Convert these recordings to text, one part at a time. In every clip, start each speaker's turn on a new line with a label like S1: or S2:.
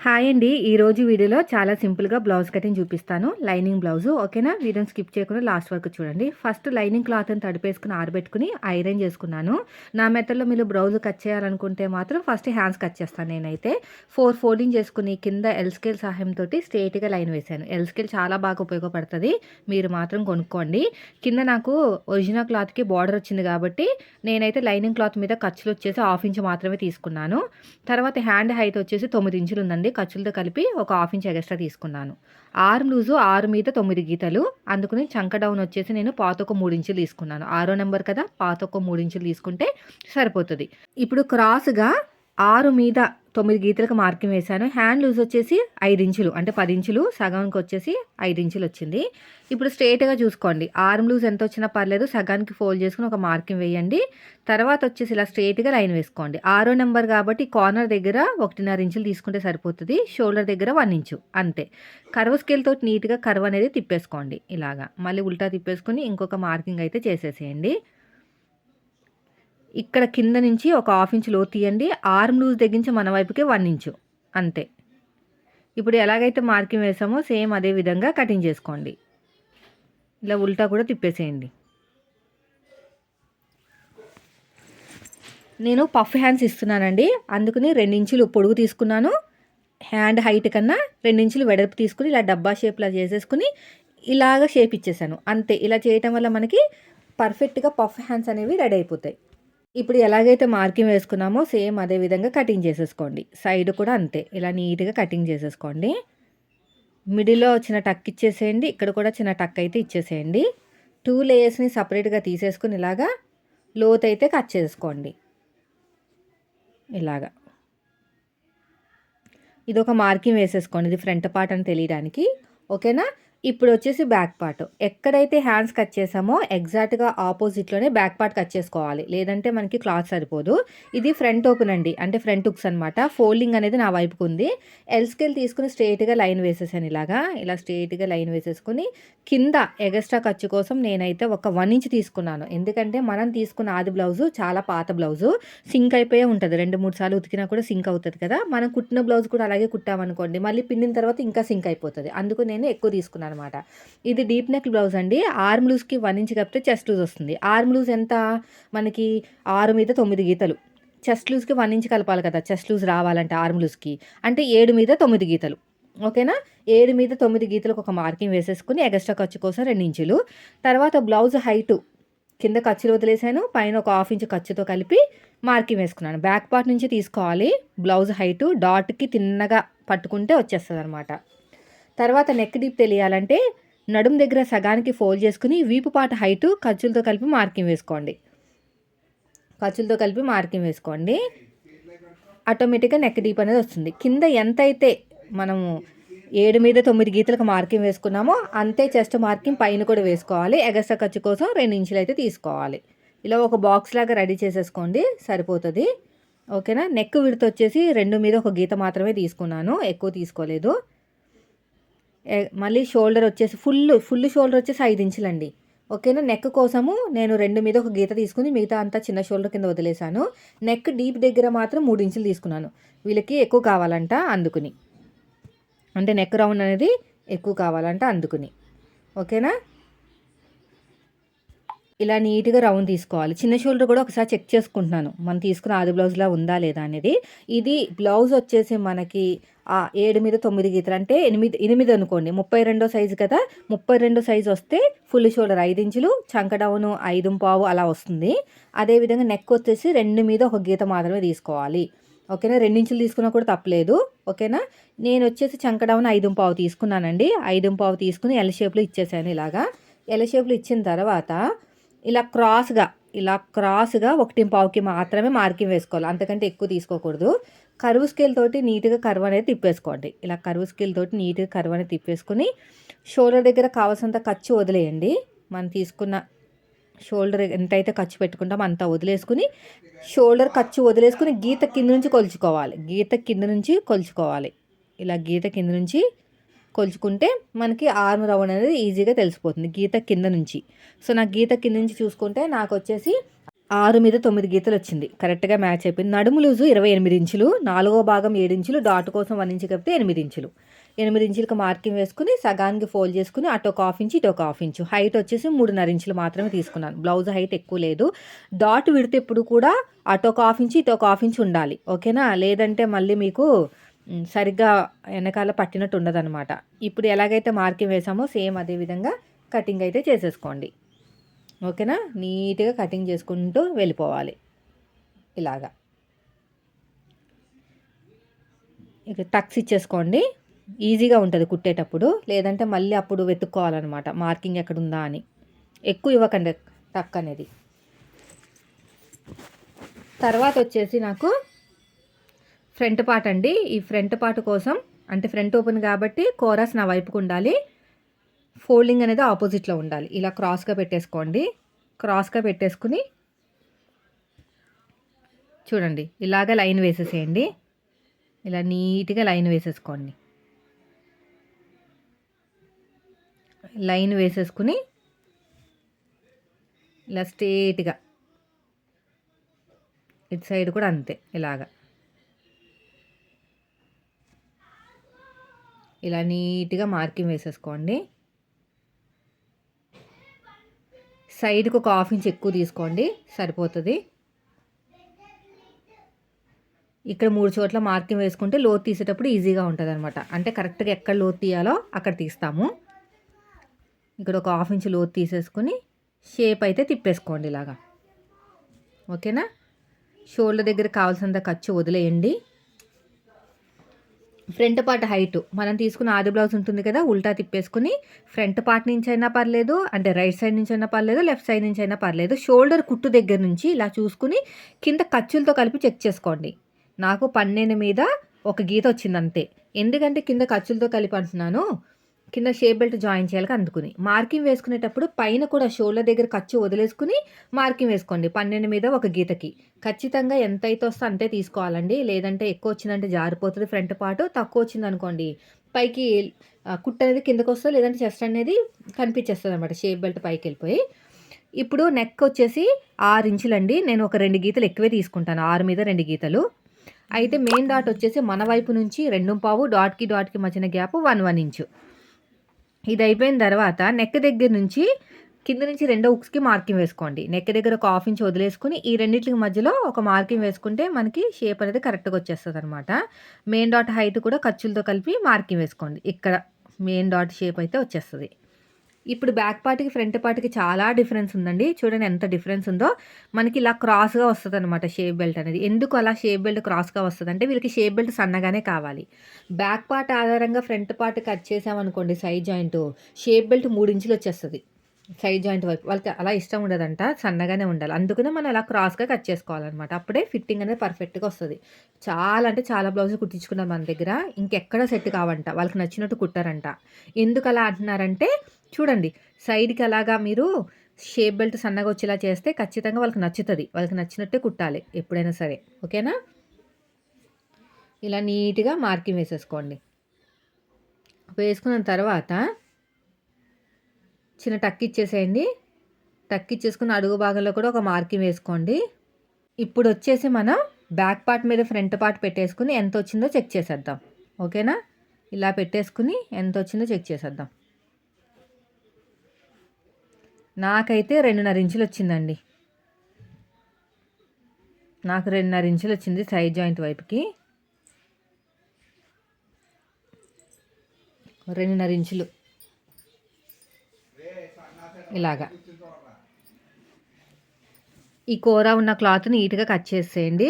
S1: Hi అండి. ఈరోజు వీడియోలో చాలా సింపుల్‌గా బ్లౌజ్ కటింగ్ చూపిస్తాను. లైనింగ్ బ్లౌజు ఓకేనా? వీడియోని స్కిప్ చేయకుండా లాస్ట్ వరకు చూడండి. ఫస్ట్ లైనింగ్ క్లాత్‌ని తడిపేసుకొని ఆరబెట్టుకొని ఐరన్ చేసుకున్నాను. నా మెథడ్‌లో మీరు బ్లౌజ్ కట్ చేయాలనుకుంటే మాత్రం ఫస్ట్ హ్యాండ్స్ కట్ చేస్తాను నేనైతే. 4 ఫోల్డింగ్ చేసుకొని కింద ఎల్ స్కేల్ సహాయంతోటి స్ట్రెయిట్‌గా లైన్ వేశాను. ఎల్ స్కేల్ చాలా బాగా ఉపయోగపడుతది. మీరు మాత్రం కొనుక్కోండి. కింద నాకు ఒరిజినల్ క్లాత్‌కి బార్డర్ వచ్చింది కాబట్టి నేనైతే లైనింగ్ క్లాత్ మీద ఖర్చులు వచ్చేసి 1/2 ఇంచ్ మాత్రమే తీసుకున్నాను. తర్వాత హ్యాండ్ హైట్ వచ్చేసి 9 ఇంచులు ఉందండి. ఖర్చులతో కలిపి ఒక 1/2 ఇంచ్ ఎక్స్ట్రా తీసుకున్నాను. ఆర్మ్ లూజు 6 మీద 9 గీతలు. అందుకని చంక డౌన్ వచ్చేసి నేను పాతొక 3 ఇంచులు తీసుకున్నాను. 6 నెంబర్ కదా, పాతొక 3 ఇంచులు తీసుకుంటే సరిపోతది. ఇప్పుడు క్రాస్‌గా 6 మీద 9 గీతలకు మార్కింగ్ వేశాను. హ్యాండ్ లూజ్ వచ్చేసి 5 ఇంచులు అంటే 10 ఇంచులు, సగానికి వచ్చేసి 5 ఇంచులు వచ్చింది. ఇప్పుడు స్ట్రెయిట్‌గా చూసుకోండి. ఆర్మ్ లూజ్ ఎంత వచ్చినా పర్లేదు, సగానికి ఫోల్డ్ చేసుకొని ఒక మార్కింగ్ వేయండి. తర్వాత వచ్చేసి ఇలా స్ట్రెయిట్‌గా లైన్ వేసుకోండి. 6 నెంబర్ కాబట్టి కార్నర్ దగ్గర 1.5 ఇంచులు తీసుకుంటే సరిపోతుంది. షోల్డర్ దగ్గర 1 ఇంచు అంతే. కర్వ్ స్కేల్ తోటి నీట్‌గా కర్వ్ అనేది తిప్పేసుకోండి ఇలాగా. మళ్ళీ ఉల్టా తిప్పేసుకొని ఇంకొక మార్కింగ్ అయితే చేసేసేయండి. ఇక్కడ కింద నుంచి ఒక 1/2 ఇంచ్ లోతు తీయండి. ఆర్మ్ లూజ్ తగ్గించి మన వైపుకి 1 ఇంచు అంతే. ఇప్పుడు ఎలాగైతే మార్కింగ్ వేసామో సేమ్ అదే విధంగా కటింగ్ చేసుకోండి. ఇలా ఉల్టా కూడా తిప్పేసేయండి. నేను పఫ్ హ్యాండ్స్ ఇస్తున్నానండి. అందుకని 2 ఇంచులు పొడుగు తీసుకున్నాను. హ్యాండ్ హైట్ కన్నా 2 ఇంచులు వెడల్పు తీసుకుని ఇలా డబ్బా షేప్లా చేసేసుకుని ఇలాగ షేప్ ఇచ్చేసాను అంతే. ఇలా చేయటం వల్ల మనకి పర్ఫెక్ట్గా పఫ్ హ్యాండ్స్ అనేవి రెడీ అయిపోతాయి. ఇప్పుడు ఎలాగైతే మార్కింగ్ వేసుకున్నామో సేమ్ అదే విధంగా కటింగ్ చేసేసుకోండి. సైడ్ కూడా అంతే, ఇలా నీట్గా కటింగ్ చేసేసుకోండి. మిడిల్లో చిన్న టక్ ఇచ్చేసేయండి. ఇక్కడ కూడా చిన్న టక్ అయితే ఇచ్చేసేయండి. 2 లేయర్స్ని సపరేట్గా తీసేసుకుని ఇలాగా లోత్ అయితే కట్ చేసుకోండి. ఇలాగా ఇది ఒక మార్కింగ్ వేసేసుకోండి. ఇది ఫ్రంట్ పార్ట్ అని తెలియడానికి ఓకేనా. ఇప్పుడు వచ్చేసి బ్యాక్ పార్ట్. ఎక్కడైతే హ్యాండ్స్ కట్ చేసామో ఎగ్జాక్ట్గా ఆపోజిట్లోనే బ్యాక్ పార్ట్ కట్ చేసుకోవాలి, లేదంటే మనకి క్లాత్ సరిపోదు. ఇది ఫ్రంట్ ఓపెన్ అండి, అంటే ఫ్రంట్ హుక్స్ అనమాట. ఫోల్డింగ్ అనేది నా వైపుకు ఉంది. ఎల్ స్కేల్ తీసుకుని స్ట్రెయిట్గా లైన్ వేసేసాను. ఇలా స్ట్రెయిట్గా లైన్ వేసేసుకుని కింద ఎగస్ట్రా ఖర్చు కోసం నేనైతే ఒక 1 ఇంచ్ తీసుకున్నాను. ఎందుకంటే మనం తీసుకున్న ఆది బ్లౌజు చాలా పాత బ్లౌజు, సింక్ అయిపోయే ఉంటుంది. 2-3 సార్లు ఉతికినా కూడా సింక్ అవుతుంది కదా. మనం కుట్టిన బ్లౌజ్ కూడా అలాగే కుట్టామనుకోండి, మళ్ళీ పిండిన తర్వాత ఇంకా సింక్ అయిపోతుంది. అందుకు నేను ఎక్కువ తీసుకున్నాను అనమాట. ఇది డీప్ నెక్ బ్లౌజ్ అండి. ఆర్మ్ లూజ్కి 1 ఇంచ్ కప్పితే చెస్ట్ లూజ్ వస్తుంది. ఆర్మ్ లూజ్ ఎంత మనకి 6 మీద 9 గీతలు. చెస్ట్ లూజ్కి 1 ఇంచ్ కలపాలి కదా, చెస్ట్ లూజ్ రావాలంటే ఆర్మ్ లూజ్కి. అంటే 7 మీద 9 గీతలు ఓకేనా. 7 మీద 9 గీతలకు ఒక మార్కింగ్ వేసేసుకుని ఎగస్ట్రా ఖర్చు కోసం 2 ఇంచులు. తర్వాత బ్లౌజ్ హైటు కింద ఖర్చులు వదిలేసాను, పైన ఒక 1/2 ఇంచ్ ఖర్చుతో కలిపి మార్కింగ్ వేసుకున్నాను. బ్యాక్ పార్ట్ నుంచి తీసుకోవాలి. బ్లౌజ్ హైటు డాట్కి తిన్నగా పట్టుకుంటే వచ్చేస్తుంది అనమాట. తర్వాత నెక్ డీప్ తెలియాలంటే నడుం దగ్గర సగానికి ఫోల్డ్ చేసుకుని వీపు పాట హైటు ఖర్చులతో కలిపి మార్కింగ్ వేసుకోండి. ఆటోమేటిక్గా నెక్ డీప్ అనేది వస్తుంది. కింద ఎంతైతే మనము 7 మీద 9 గీతలకు మార్కింగ్ వేసుకున్నామో అంతే చెస్ట్ మార్కింగ్ పైన కూడా వేసుకోవాలి. ఎగస్ట్రా ఖర్చు కోసం 2 ఇంచులు అయితే తీసుకోవాలి. ఇలా ఒక బాక్స్ లాగా రెడీ చేసేసుకోండి, సరిపోతుంది ఓకేనా. నెక్ విడత వచ్చేసి 2 మీద 1 గీత మాత్రమే తీసుకున్నాను, ఎక్కువ తీసుకోలేదు. మళ్ళీ షోల్డర్ వచ్చేసి ఫుల్ షోల్డర్ వచ్చేసి 5 ఇంచులండి ఓకేనా. నెక్ కోసము నేను 2 మీద 1 గీత తీసుకుని మిగతా అంతా చిన్న షోల్డర్ కింద వదిలేసాను. నెక్ డీప్ దగ్గర మాత్రం 3 ఇంచులు తీసుకున్నాను. వీళ్ళకి ఎక్కువ కావాలంట అందుకుని, అంటే నెక్ రౌండ్ అనేది ఎక్కువ కావాలంట అందుకుని ఓకేనా. ఇలా నీట్గా రౌండ్ తీసుకోవాలి. చిన్న షోల్డర్ కూడా ఒకసారి చెక్ చేసుకుంటున్నాను మనం తీసుకున్న ఆది బ్లౌజ్లా ఉందా లేదా అనేది. ఇది బ్లౌజ్ వచ్చేసి మనకి 7 మీద 9 గీతలు అంటే 8 అనుకోండి. 32 సైజు కదా, 32 సైజు వస్తే ఫుల్ షోల్డర్ 5 ఇంచులు, చంక డౌన్ 5.5 అలా వస్తుంది. అదేవిధంగా నెక్ వచ్చేసి 2 మీద 1 గీత మాత్రమే తీసుకోవాలి ఓకేనా. 2 ఇంచులు తీసుకున్నా కూడా తప్పలేదు ఓకేనా. నేను వచ్చేసి చంక డౌన్ 5.5 తీసుకున్నానండి. 5.5 తీసుకుని ఎల్ షేప్లో ఇచ్చేసాను. ఇలాగా ఎల్ షేప్లో ఇచ్చిన తర్వాత ఇలా క్రాస్గా 1.5కి మాత్రమే మార్కింగ్ వేసుకోవాలి, అంతకంటే ఎక్కువ తీసుకోకూడదు. కర్వ్ స్కేల్ తోటి నీట్గా కర్వ్ అనేది తిప్పేసుకోండి. ఇలా కర్వ్ స్కేల్ తోటి నీట్గా కర్వ్ అనేది తిప్పేసుకుని షోల్డర్ దగ్గర కావాల్సినంత ఖర్చు వదిలేయండి. మనం తీసుకున్న షోల్డర్ ఎంతైతే ఖర్చు పెట్టుకుంటామో అంత వదిలేసుకుని షోల్డర్ ఖర్చు వదిలేసుకుని గీత కింద నుంచి కొలుచుకోవాలి. ఇలా గీత కింద నుంచి కొలుచుకుంటే మనకి ఆర్మ్ రౌండ్ అనేది ఈజీగా తెలిసిపోతుంది గీత కింద నుంచి. సో నాకు గీత కింద నుంచి చూసుకుంటే నాకు వచ్చేసి 6 మీద 9 గీతలొచ్చింది. కరెక్ట్‌గా మ్యాచ్ అయిపోయింది. నడుము లూజు 28 ఇంచులు, నాలుగో భాగం 7 ఇంచులు, డాట్ కోసం 1 ఇంచు కలిపితే 8 ఇంచులు. 8 ఇంచులకి మార్కింగ్ వేసుకొని సగానికి ఫోల్డ్ చేసుకొని అటు ఒక హాఫ్ ఇంచు, ఇటు ఒక హాఫ్ ఇంచు. హైట్ వచ్చేసి 3.5 ఇంచులు మాత్రమే తీసుకున్నాను. బ్లౌజ్ హైట్ ఎక్కువ లేదు. డాట్ విడ్త్ ఎప్పుడు కూడా అటు ఒక హాఫ్ ఇంచు, ఇటు ఒక హాఫ్ ఇంచు ఉండాలి. ఓకేనా? లేదంటే మళ్ళీ మీకు సరిగ్గా వెనకాల పట్టినట్టు ఉండదనమాట. ఇప్పుడు ఎలాగైతే మార్కింగ్ వేసామో సేమ్ అదే విధంగా కటింగ్ అయితే చేసేసుకోండి. ఓకేనా? నీట్‌గా కటింగ్ చేసుకుంటూ వెళ్ళిపోవాలి. ఇలాగా. ఇక టక్స్ ఇచ్చేసుకోండి. ఈజీగా ఉంటది కుట్టేటప్పుడు. లేదంటే మళ్ళీ అప్పుడు వెతుక్కోవాలనమాట మార్కింగ్ ఎక్కడుందా అని. ఎక్కువ ఇవ్వకండి టక్ అనేది. తర్వాత వచ్చేసి నాకు ఫ్రంట్ పార్ట్ అండి. ఈ ఫ్రంట్ పార్ట్ కోసం అంటే ఫ్రంట్ ఓపెన్ కాబట్టి కోరస్ నా వైపుకు ఉండాలి. ఫోల్డింగ్ అనేది ఆపోజిట్లో ఉండాలి. ఇలా క్రాస్‌గా పెట్టేసుకోండి. క్రాస్‌గా పెట్టేసుకుని చూడండి ఇలాగ లైన్ వేసేసేయండి. ఇలా నీట్‌గా లైన్ వేసేసుకోండి. లైన్ వేసేసుకుని ఇలా స్ట్రెయిట్‌గా ఇటు సైడ్ కూడా అంతే ఇలాగా. ఇలా నీట్‌గా మార్కింగ్ వేసేసుకోండి. సైడ్‌కి ఒక హాఫ్ ఇంచ్ ఎక్కువ తీసుకోండి సరిపోతది. ఇక్కడ 3 చోట్ల మార్కింగ్ వేసుకుంటే లోతు తీసేటప్పుడు ఈజీగా ఉంటదనమాట. అంటే కరెక్ట్‌గా ఎక్కడ లోతు తీయాలో అక్కడ తీస్తాము. ఇక్కడ ఒక హాఫ్ ఇంచ్ లోతు తీసేసుకొని షేప్ అయితే తిప్పేసుకోండి ఇలాగా. ఓకేనా? షోల్డర్ దగ్గర కావాల్సినంత ఖర్చు వదిలేయండి. ఫ్రంట్ పార్ట్ హైటు మనం తీసుకున్న ఆది బ్లౌజ్ ఉంటుంది కదా, ఉల్టా తిప్పేసుకుని ఫ్రంట్ పార్ట్ నుంచి అయినా పర్లేదు, అంటే రైట్ సైడ్ నుంచి అయినా పర్లేదు, లెఫ్ట్ సైడ్ నుంచి అయినా పర్లేదు. షోల్డర్ కుట్టు దగ్గర నుంచి ఇలా చూసుకుని కింద ఖర్చులతో కలిపి చెక్ చేసుకోండి. నాకు 12 మీద ఒక గీత వచ్చింది అంతే. ఎందుకంటే కింద ఖర్చులతో కలిపి అంటున్నాను, కింద షేప్ బెల్ట్ జాయిన్ చేయాలి అందుకుని. మార్కింగ్ వేసుకునేటప్పుడు పైన కూడా షోల్డర్ దగ్గర ఖర్చు వదిలేసుకుని మార్కింగ్ వేసుకోండి. 12 మీద ఒక గీతకి ఖచ్చితంగా ఎంతైతే వస్తే అంతే తీసుకోవాలండి. లేదంటే ఎక్కువ వచ్చిందంటే జారిపోతుంది ఫ్రంట్ పార్ట్, తక్కువ వచ్చిందనుకోండి పైకి కుట్టు అనేది కిందకు వస్తుంది, లేదంటే చెస్ట్ అనేది కనిపించేస్తుంది అనమాట షేప్ బెల్ట్ పైకి వెళ్ళిపోయి. ఇప్పుడు నెక్ వచ్చేసి 6 ఇంచులండి. నేను ఒక 2 గీతలు ఎక్కువే తీసుకుంటాను. 6 మీద 2 గీతలు. అయితే మెయిన్ డాట్ వచ్చేసి మన వైపు నుంచి 2.5, డాట్‌కి మధ్యన గ్యాప్ 1 ఇంచు. ఇది అయిపోయిన తర్వాత నెక్ దగ్గర నుంచి కింద నుంచి రెండో హుక్స్‌కి మార్కింగ్ వేసుకోండి. నెక్ దగ్గర ఒక హాఫ్ ఇంచ్ వదిలేసుకొని ఈ రెండిట్లకి మధ్యలో ఒక మార్కింగ్ వేసుకుంటే మనకి షేప్ అనేది కరెక్ట్‌గా వచ్చేస్తదనమాట. మెయిన్ డాట్ హైట్ కూడా ఖర్చులతో కలిపి మార్కింగ్ వేసుకోండి. ఇక్కడ మెయిన్ డాట్ షేప్ అయితే వచ్చేస్తది. ఇప్పుడు బ్యాక్ పార్ట్‌కి, ఫ్రంట్ పార్ట్‌కి చాలా డిఫరెన్స్ ఉందండి. చూడండి ఎంత డిఫరెన్స్ ఉందో. మనకి ఇలా క్రాస్‌గా వస్తదనమాట షేప్ బెల్ట్ అనేది. ఎందుకు అలా షేప్ బెల్ట్ క్రాస్‌గా వస్తదంటే వీళ్ళకి షేప్ బెల్ట్ సన్నగానే కావాలి. బ్యాక్ పార్ట్ ఆధారంగా ఫ్రంట్ పార్ట్ కట్ చేసామనుకోండి సైడ్ జాయింటు, షేప్ బెల్ట్ 3 ఇంచులు వచ్చేస్తది. సైడ్ జాయింట్ వైపు. వాళ్ళకి అలా ఇష్టం ఉండదంట. సన్నగానే ఉండాలి. అందుకనే మనం అలా క్రాస్‌గా కట్ చేసుకోవాలనమాట. అప్పుడే ఫిట్టింగ్ అనేది పర్ఫెక్ట్‌గా వస్తది. చాలా అంటే చాలా బ్లౌజులు కుట్టించుకున్నారు మన దగ్గర. ఇంకెక్కడ సెట్ కావంట. వాళ్ళకి నచ్చినట్టు కుట్టారంట. ఎందుకలా అంటున్నారంటే చూడండి సైడ్‌కి అలాగా మీరు షేప్ బెల్ట్ సన్నగా వచ్చేలా చేస్తే ఖచ్చితంగా వాళ్ళకి నచ్చుతది. వాళ్ళకి నచ్చినట్టే కుట్టాలి ఎప్పుడైనా సరే. ఓకేనా? ఇలా నీట్‌గా మార్కింగ్ వేసేసుకోండి. వేసుకున్న తర్వాత చిన్న టక్ ఇచ్చేసేయండి. టక్ ఇచ్చేసుకుని అడుగు భాగంలో కూడా ఒక మార్కింగ్ వేసుకోండి. ఇప్పుడొచ్చేసి మనం బ్యాక్ పార్ట్ మీద ఫ్రంట్ పార్ట్ పెట్టేసుకుని ఎంతొచ్చిందో చెక్ చేసేద్దాం. ఓకేనా? ఇలా పెట్టేసుకుని ఎంతొచ్చిందో చెక్ చేసేద్దాం. నాకైతే 2.5 ఇంచులొచ్చిందండి. నాకు 2.5 ఇంచులొచ్చింది సైడ్ జాయింట్ వైపుకి. 2.5 ఇంచులు. ఇలాగా. ఈ కూర ఉన్న క్లాత్ నీట్‌గా కట్ చేసేయండి.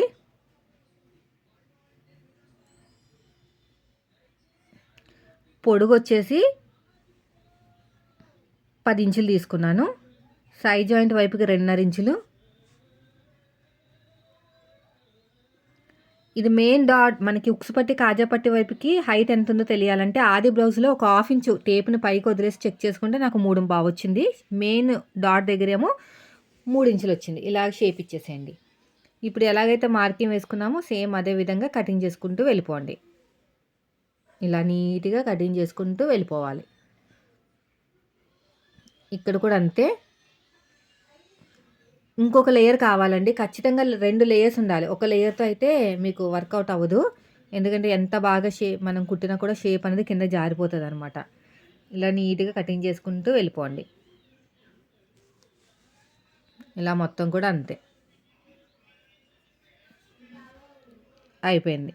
S1: పొడుగొచ్చేసి 10 ఇంచులు తీసుకున్నాను. సైడ్ జాయింట్ వైపుకి 2.5 ఇంచులు. ఇది మెయిన్ డాట్ మనకి ఉక్సు పట్టి, కాజా పట్టి వైపుకి హైట్ ఎంతుందో తెలియాలంటే ఆది బ్లౌజ్‌లో ఒక హాఫ్ ఇంచు టేప్‌ని పైకి వదిలేసి చెక్ చేసుకుంటే నాకు 3.5 వచ్చింది. మెయిన్ డాట్ దగ్గరేమో 3 ఇంచులొచ్చింది. ఇలాగ షేప్ ఇచ్చేసేయండి. ఇప్పుడు ఎలాగైతే మార్కింగ్ వేసుకున్నామో సేమ్ అదే విధంగా కటింగ్ చేసుకుంటూ వెళ్ళిపోండి. ఇలా నీట్‌గా కటింగ్ చేసుకుంటూ వెళ్ళిపోవాలి. ఇక్కడ కూడా అంతే. ఇంకొక లేయర్ కావాలండి. ఖచ్చితంగా 2 లేయర్స్ ఉండాలి. ఒక లేయర్‌తో అయితే మీకు వర్కౌట్ అవ్వదు. ఎందుకంటే ఎంత బాగా మనం కుట్టినా కూడా షేప్ అనేది కింద జారిపోతదనమాట. ఇలా నీట్‌గా కటింగ్ చేసుకుంటూ వెళ్ళిపోండి. ఇలా మొత్తం కూడా అంతే. అయిపోయింది.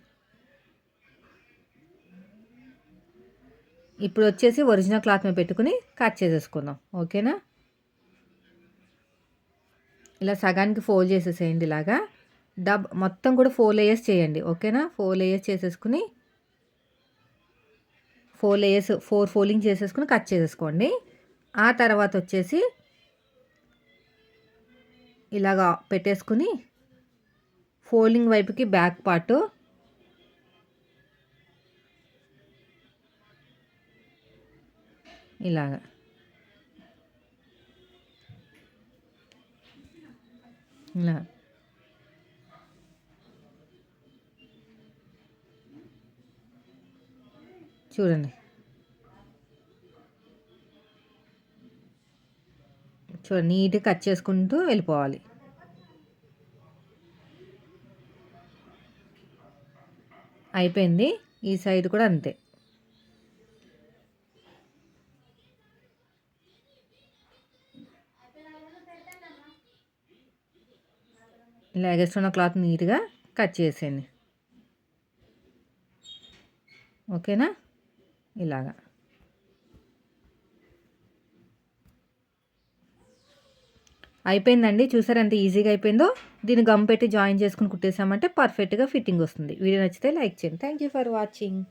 S1: ఇప్పుడొచ్చేసి ఒరిజినల్ క్లాత్ మీద పెట్టుకొని కట్ చేసేసుకుందాం. ఓకేనా? ఇలా సగానికి ఫోల్డ్ చేసేసేయండి ఇలాగా. మొత్తం కూడా 4 లేయర్స్ చేయండి. ఓకేనా? 4 లేయర్స్ చేసేసుకొని 4 ఫోల్డింగ్ చేసేసుకొని కట్ చేసేసుకోండి. ఆ తర్వాత వచ్చేసి ఇలాగా పెట్టేసుకొని ఫోల్డింగ్ వైపుకి బ్యాక్ పార్టు ఇలాగా ఇలా చూడండి. నీట్‌గా కట్ చేసుకుంటూ వెళ్ళిపోవాలి. అయిపోయింది. ఈ సైడ్ కూడా అంతే. ఇలా ఎగస్ట్రా ఉన్న క్లాత్ నీట్‌గా కట్ చేసేయండి. ఓకేనా? ఇలాగా. అయిపోయిందండి. చూసారా ఎంత ఈజీగా అయిపోయిందో? దీన్ని గమ్ పెట్టి జాయిన్ చేసుకొని కుట్టేసామంటే పర్ఫెక్ట్‌గా ఫిట్టింగ్ వస్తుంది. వీడియో నచ్చితే లైక్ చేయండి. Thank you for watching.